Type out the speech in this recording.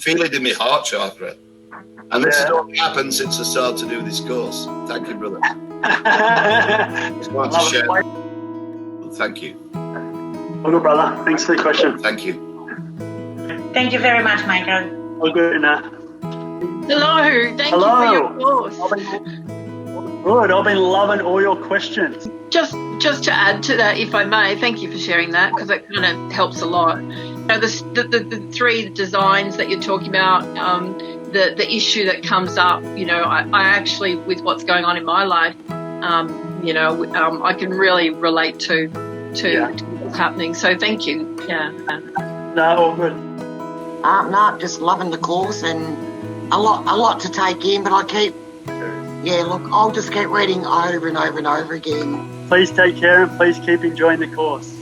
feel it in my heart chakra. And this is what happened since I started to do this course. Thank you, brother. Just wanted to share. Thank you. All good, brother. Thanks for the question. Thank you. Thank you very much, Michael. All good, Anna. Hello. Thank you for your course. Good. I've been loving all your questions. Just to add to that, if I may, thank you for sharing that, because it kind of helps a lot. The three designs that you're talking about, the issue that comes up, I actually, with what's going on in my life, I can really relate to what's happening. So thank you. Yeah. No, all good. No, just loving the course and a lot to take in, but I'll just keep reading over and over and over again. Please take care and please keep enjoying the course.